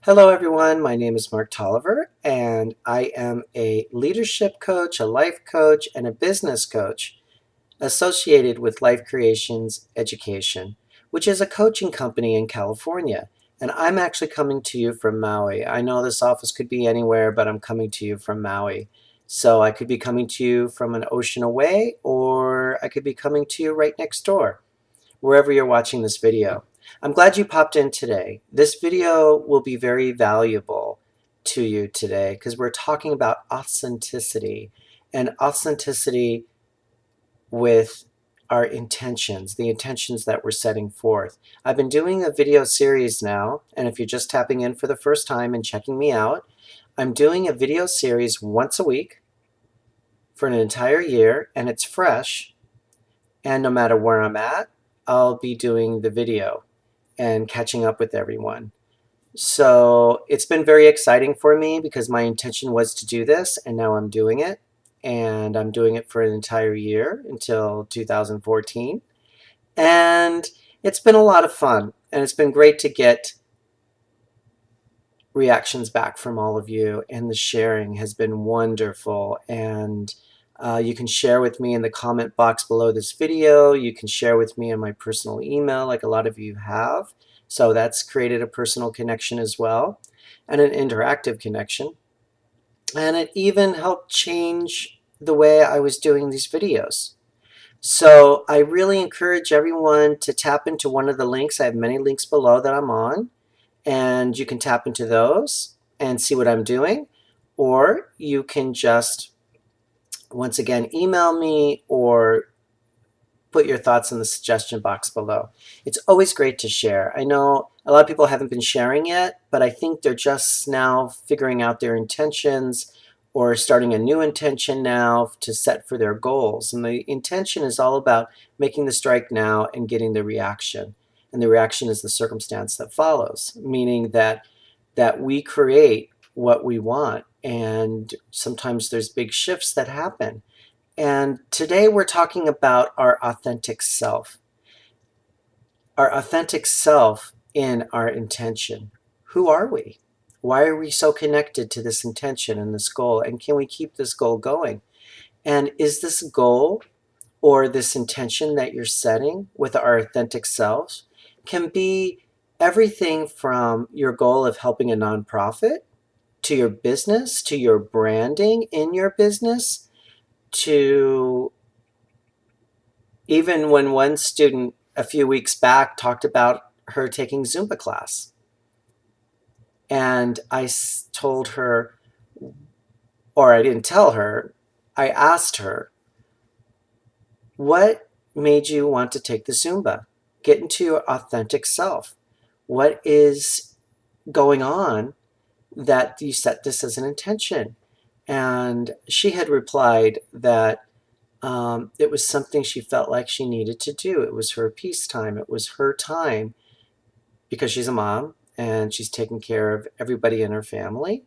Hello, everyone. My name is Mark Tolliver, and I am a leadership coach, a life coach, and a business coach associated with Life Creations Education, which is a coaching company in California. And I'm actually coming to you from Maui. I know this office could be anywhere, but I'm coming to you from Maui. So I could be coming to you from an ocean away, or I could be coming to you right next door, wherever you're watching this video. I'm glad you popped in today. This video will be very valuable to you today because we're talking about authenticity and authenticity with our intentions, the intentions that we're setting forth. I've been doing a video series now, and if you're just tapping in for the first time and checking me out, I'm doing a video series once a week for an entire year, and it's fresh, and no matter where I'm at, I'll be doing the video and catching up with everyone. So it's been very exciting for me because my intention was to do this, and now I'm doing it. And I'm doing it for an entire year until 2014. And it's been a lot of fun. And it's been great to get reactions back from all of you. And the sharing has been wonderful. And you can share with me in the comment box below this video. You can share with me in my personal email like a lot of you have. So that's created a personal connection as well, and an interactive connection. And it even helped change the way I was doing these videos. So I really encourage everyone to tap into one of the links. I have many links below that I'm on, and you can tap into those and see what I'm doing. Or you can just, once again, email me or put your thoughts in the suggestion box below. It's always great to share. I know a lot of people haven't been sharing yet, but I think they're just now figuring out their intentions or starting a new intention now to set for their goals. And the intention is all about making the strike now and getting the reaction. And the reaction is the circumstance that follows, meaning that we create what we want. And sometimes there's big shifts that happen. And today we're talking about our authentic self. Our authentic self in our intention. Who are we? Why are we so connected to this intention and this goal? And can we keep this goal going? And is this goal or this intention that you're setting with our authentic selves can be everything from your goal of helping a nonprofit to your business, to your branding in your business, to even when one student a few weeks back talked about her taking Zumba class. And I told her, or I didn't tell her, I asked her, what made you want to take the Zumba? Get into your authentic self. What is going on that you set this as an intention? And she had replied that it was something she felt like she needed to do. It was her peace time. It was her time because she's a mom and she's taking care of everybody in her family,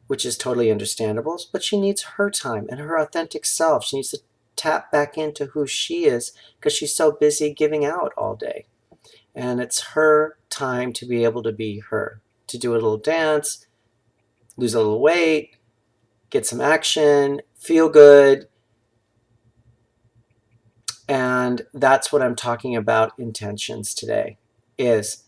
which is totally understandable. But she needs her time and her authentic self. She needs to tap back into who she is because she's so busy giving out all day. And it's her time to be able to be her, to do a little dance, lose a little weight, get some action, feel good. And that's what I'm talking about intentions today, is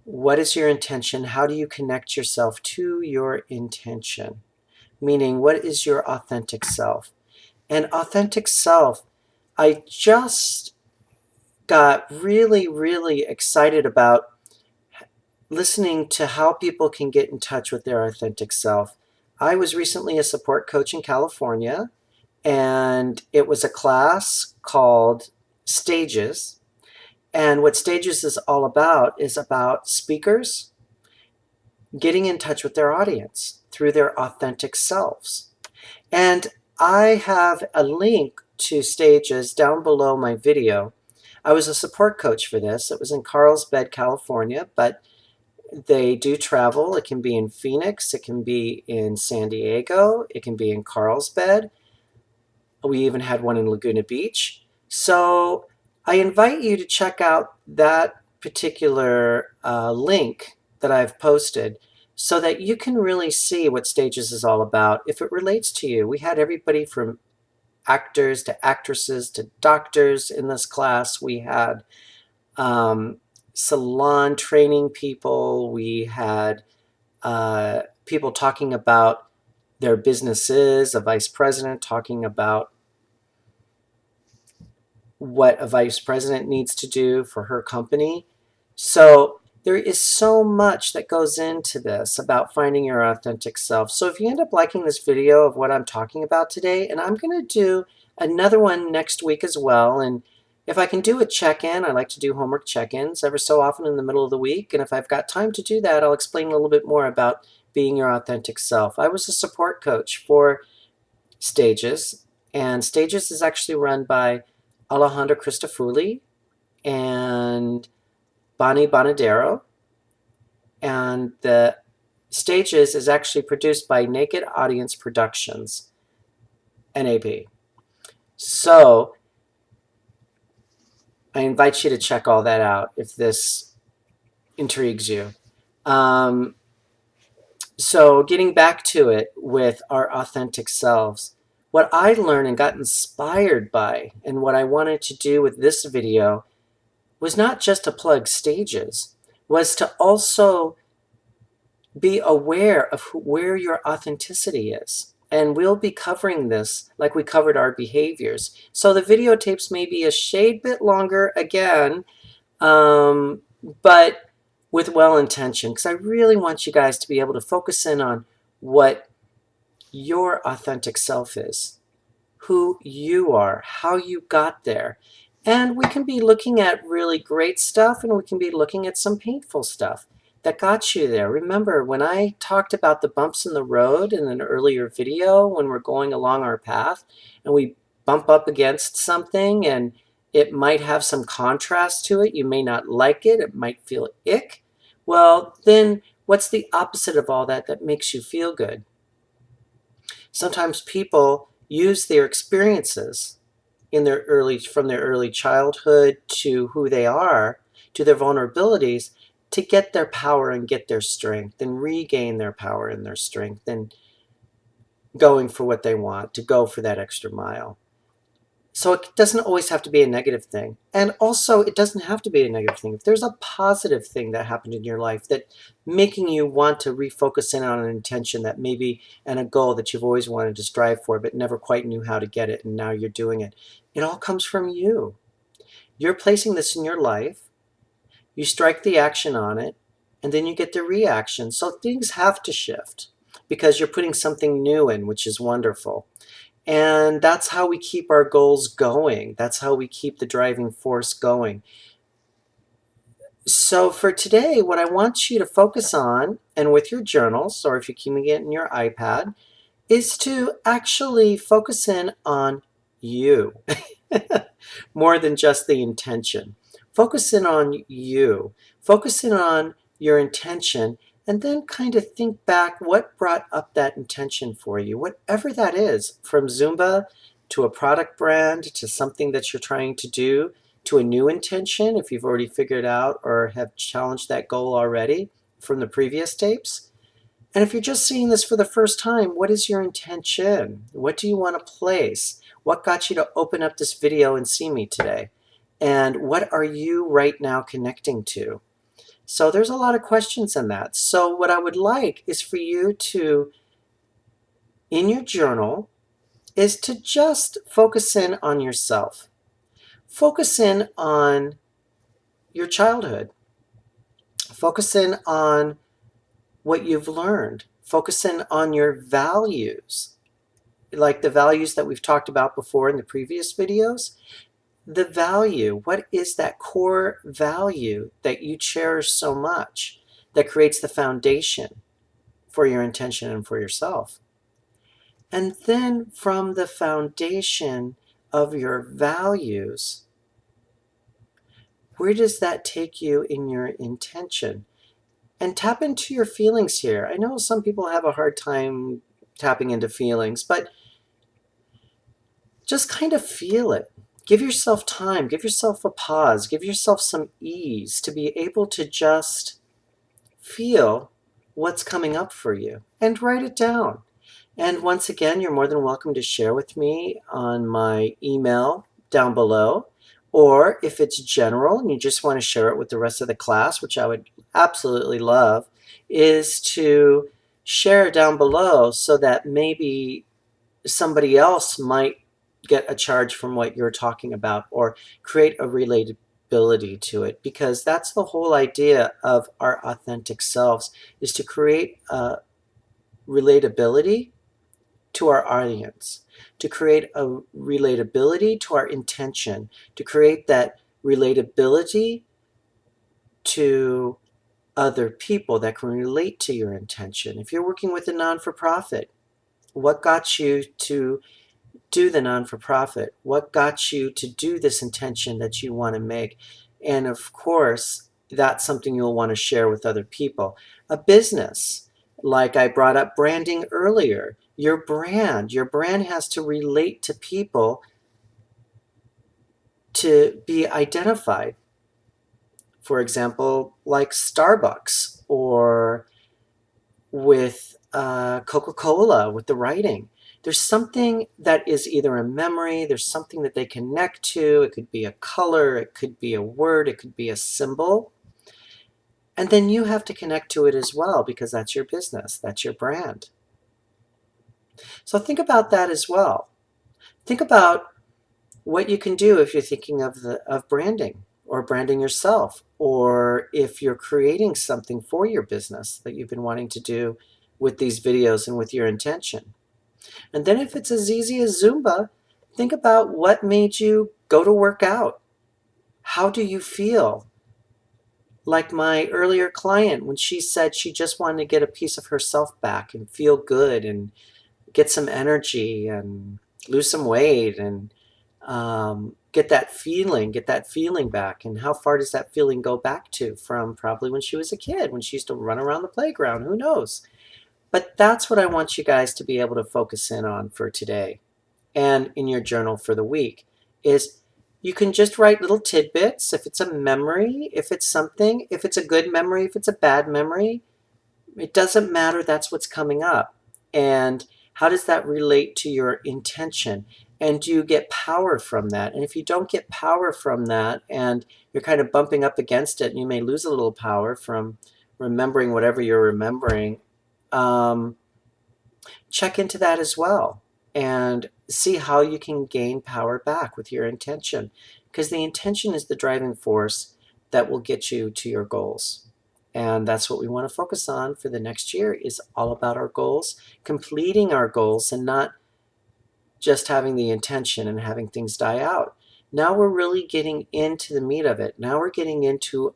what is your intention? How do you connect yourself to your intention? Meaning, what is your authentic self? And authentic self, I just got really, really excited about listening to how people can get in touch with their authentic self. I was recently a support coach in California, and it was a class called Stages. And what Stages is all about is about speakers getting in touch with their audience through their authentic selves. And I have a link to Stages down below my video. I was a support coach for this. It was in Carlsbad, California, but they do travel. It can be in Phoenix. It can be in San Diego. It can be in Carlsbad. We even had one in Laguna Beach. So I invite you to check out that particular link that I've posted so that you can really see what Stages is all about if it relates to you. We had everybody from actors to actresses to doctors in this class. We had salon training people. We had people talking about their businesses, a vice president talking about what a vice president needs to do for her company. So there is so much that goes into this about finding your authentic self. So if you end up liking this video of what I'm talking about today, and I'm going to do another one next week as well, and if I can do a check-in, I like to do homework check-ins ever so often in the middle of the week, and if I've got time to do that, I'll explain a little bit more about being your authentic self. I was a support coach for Stages, and Stages is actually run by Alejandra Cristofulli and Bonnie Bonadero, and the Stages is actually produced by Naked Audience Productions, NAP. So I invite you to check all that out if this intrigues you. So getting back to it with our authentic selves, what I learned and got inspired by, and what I wanted to do with this video, was not just to plug Stages, was to also be aware of where your authenticity is. And we'll be covering this like we covered our behaviors. So the videotapes may be a shade bit longer again, but with well-intention, because I really want you guys to be able to focus in on what your authentic self is, who you are, how you got there. And we can be looking at really great stuff, and we can be looking at some painful stuff that got you there. Remember, when I talked about the bumps in the road in an earlier video, when we're going along our path and we bump up against something and it might have some contrast to it, you may not like it, it might feel ick. Well, then what's the opposite of all that that makes you feel good? Sometimes people use their experiences in from their early childhood to who they are, to their vulnerabilities, to get their power and get their strength and regain their power and their strength and going for what they want, to go for that extra mile. So it doesn't always have to be a negative thing. And also, it doesn't have to be a negative thing. If there's a positive thing that happened in your life that making you want to refocus in on an intention that maybe, and a goal that you've always wanted to strive for but never quite knew how to get it, and now you're doing it, it all comes from you. You're placing this in your life, you strike the action on it, and then you get the reaction. So things have to shift because you're putting something new in, which is wonderful. And that's how we keep our goals going. That's how we keep the driving force going. So for today, what I want you to focus on, and with your journals, or if you're keeping it in your iPad, is to actually focus in on you more than just the intention. Focus in on you. Focus in on your intention, and then kind of think back what brought up that intention for you, whatever that is, from Zumba to a product brand to something that you're trying to do, to a new intention if you've already figured out or have challenged that goal already from the previous tapes. And if you're just seeing this for the first time, what is your intention? What do you want to place? What got you to open up this video and see me today? And what are you right now connecting to? So there's a lot of questions in that. So what I would like is for you to, in your journal, is to just focus in on yourself. Focus in on your childhood. Focus in on what you've learned. Focus in on your values, like the values that we've talked about before in the previous videos. The value, what is that core value that you cherish so much that creates the foundation for your intention and for yourself? And then from the foundation of your values, where does that take you in your intention? And tap into your feelings here. I know some people have a hard time tapping into feelings, but just kind of feel it. Give yourself time, give yourself a pause, give yourself some ease to be able to just feel what's coming up for you and write it down. And once again, you're more than welcome to share with me on my email down below. Or if it's general and you just want to share it with the rest of the class, which I would absolutely love, is to share down below so that maybe somebody else might get a charge from what you're talking about or create a relatability to it, because that's the whole idea of our authentic selves, is to create a relatability to our audience, to create a relatability to our intention, to create that relatability to other people that can relate to your intention. If you're working with a non-for-profit, what got you to do the non-for-profit? What got you to do this intention that you want to make? And of course, that's something you'll want to share with other people. A business, like I brought up branding earlier, your brand has to relate to people to be identified. For example, like Starbucks, or with Coca-Cola, with the writing. There's something that is either a memory, there's something that they connect to. It could be a color, it could be a word, it could be a symbol. And then you have to connect to it as well, because that's your business, that's your brand. So think about that as well. Think about what you can do if you're thinking of branding, or branding yourself, or if you're creating something for your business that you've been wanting to do with these videos and with your intention. And then if it's as easy as Zumba, think about what made you go to work out. How do you feel? Like my earlier client, when she said she just wanted to get a piece of herself back and feel good and get some energy and lose some weight and get that feeling back. And how far does that feeling go back to? From probably when she was a kid, when she used to run around the playground, who knows? But that's what I want you guys to be able to focus in on for today and in your journal for the week. Is you can just write little tidbits. If it's a memory, if it's something, if it's a good memory, if it's a bad memory, it doesn't matter. That's what's coming up. And how does that relate to your intention? And do you get power from that? And if you don't get power from that, and you're kind of bumping up against it, and you may lose a little power from remembering whatever you're remembering, check into that as well and see how you can gain power back with your intention, because the intention is the driving force that will get you to your goals. And that's what we want to focus on for the next year, is all about our goals, completing our goals, and not just having the intention and having things die out. Now we're really getting into the meat of it. Now we're getting into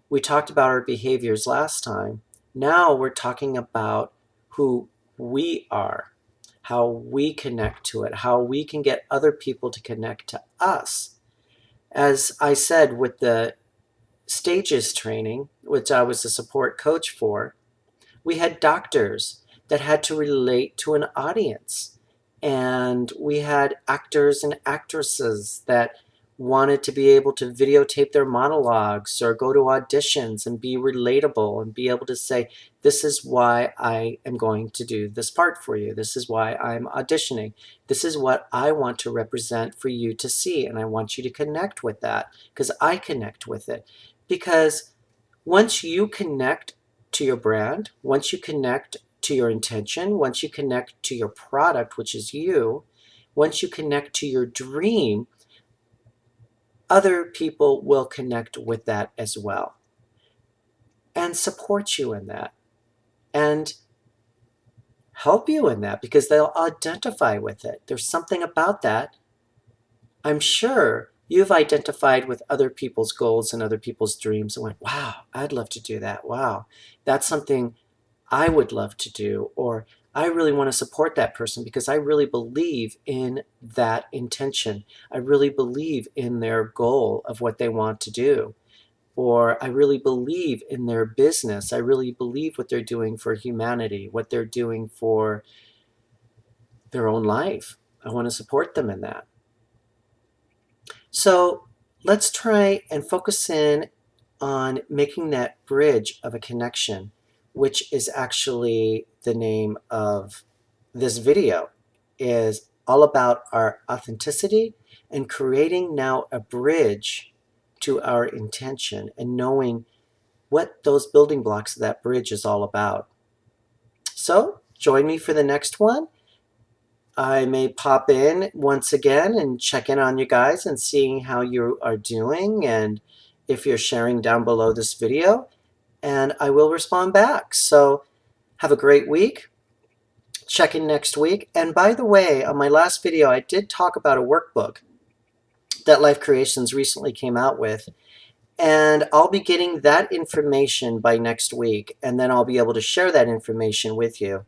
we talked about our behaviors last time. Now we're talking about who we are, how we connect to it, how we can get other people to connect to us. As I said, with the stages training, which I was a support coach for, we had doctors that had to relate to an audience. And we had actors and actresses that wanted to be able to videotape their monologues or go to auditions and be relatable and be able to say, this is why I am going to do this part for you. This is why I'm auditioning. This is what I want to represent for you to see. And I want you to connect with that, because I connect with it. Because once you connect to your brand, once you connect to your intention, once you connect to your product, which is you, once you connect to your dream, other people will connect with that as well and support you in that and help you in that, because they'll identify with it. There's something about that. I'm sure you've identified with other people's goals and other people's dreams and went, wow, I'd love to do that. Wow, that's something I would love to do. Or I really want to support that person because I really believe in that intention. I really believe in their goal of what they want to do. Or I really believe in their business. I really believe what they're doing for humanity, what they're doing for their own life. I want to support them in that. So let's try and focus in on making that bridge of a connection which is actually the name of this video, is all about our authenticity and creating now a bridge to our intention and knowing what those building blocks of that bridge is all about. So join me for the next one. I may pop in once again and check in on you guys and seeing how you are doing and if you're sharing down below this video, and I will respond back. So have a great week. Check in next week. And by the way, on my last video, I did talk about a workbook that Life Creations recently came out with. And I'll be getting that information by next week, and then I'll be able to share that information with you.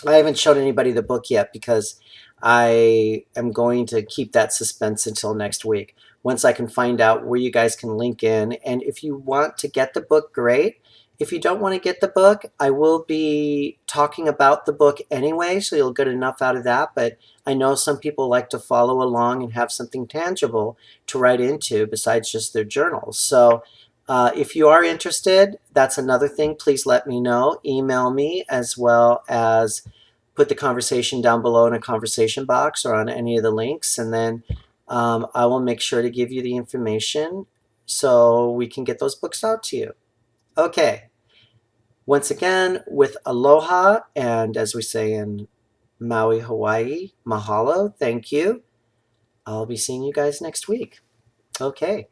I haven't shown anybody the book yet because I am going to keep that suspense until next week. Once I can find out where you guys can link in. And if you want to get the book, great. If you don't want to get the book, I will be talking about the book anyway, so you'll get enough out of that. But I know some people like to follow along and have something tangible to write into besides just their journals. So if you are interested, that's another thing. Please let me know. Email me, as well as put the conversation down below in a conversation box or on any of the links. And then I will make sure to give you the information so we can get those books out to you. Okay. Once again, with aloha, and as we say in Maui, Hawaii, mahalo, thank you. I'll be seeing you guys next week. Okay.